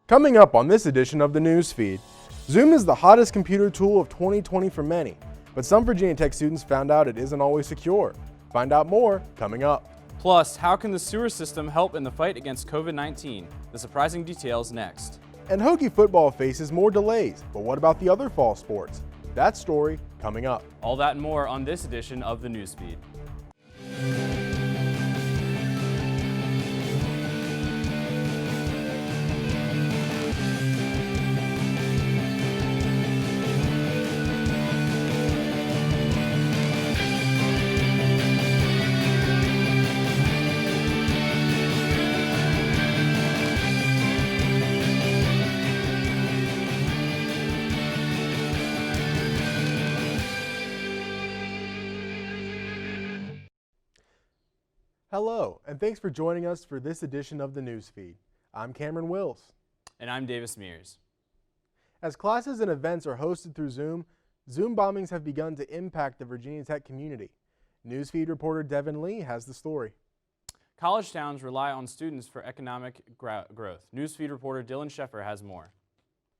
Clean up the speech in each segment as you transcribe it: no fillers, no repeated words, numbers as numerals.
Coming up on this edition of the Newsfeed, Zoom is the hottest computer tool of 2020 for many, but some Virginia Tech students found out it isn't always secure. Find out more coming up. Plus, how can the sewer system help in the fight against COVID-19? The surprising details next. And Hokie football faces more delays, but what about the other fall sports? That story coming up. All that and more on this edition of the Newsfeed. Hello, and thanks for joining us for this edition of the Newsfeed. I'm Cameron Wills. And I'm Davis Mears. As classes and events are hosted through Zoom, Zoom bombings have begun to impact the Virginia Tech community. Newsfeed reporter Devin Lee has the story. College towns rely on students for economic growth. Newsfeed reporter Dylan Sheffer has more.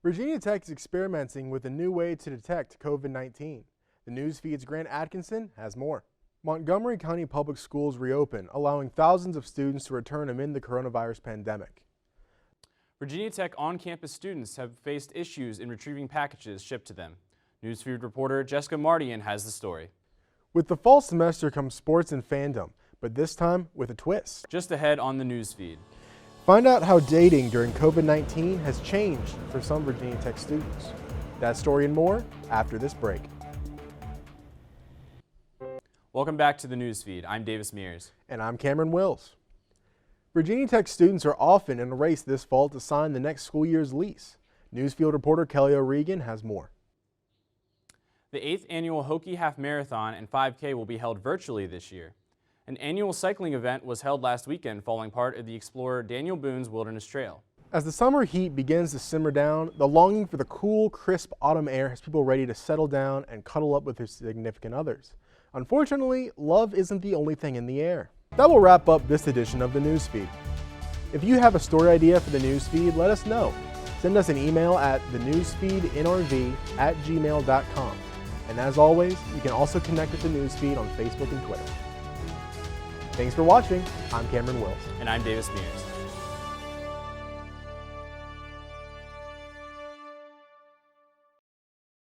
Virginia Tech is experimenting with a new way to detect COVID-19. The Newsfeed's Grant Atkinson has more. Montgomery County Public Schools reopen, allowing thousands of students to return amid the coronavirus pandemic. Virginia Tech on-campus students have faced issues in retrieving packages shipped to them. Newsfeed reporter Jessica Mardian has the story. With the fall semester comes sports and fandom, but this time with a twist. Just ahead on the Newsfeed. Find out how dating during COVID-19 has changed for some Virginia Tech students. That story and more after this break. Welcome back to the Newsfeed. I'm Davis Mears. And I'm Cameron Wills. Virginia Tech students are often in a race this fall to sign the next school year's lease. Newsfield reporter Kelly O'Regan has more. The 8th annual Hokie Half Marathon and 5K will be held virtually this year. An annual cycling event was held last weekend following part of the explorer Daniel Boone's Wilderness Trail. As the summer heat begins to simmer down, the longing for the cool, crisp autumn air has people ready to settle down and cuddle up with their significant others. Unfortunately, love isn't the only thing in the air. That will wrap up this edition of the Newsfeed. If you have a story idea for the Newsfeed, let us know. Send us an email at thenewsfeednrv@gmail.com. And as always, you can also connect with the Newsfeed on Facebook and Twitter. Thanks for watching. I'm Cameron Wills. And I'm Davis Mears.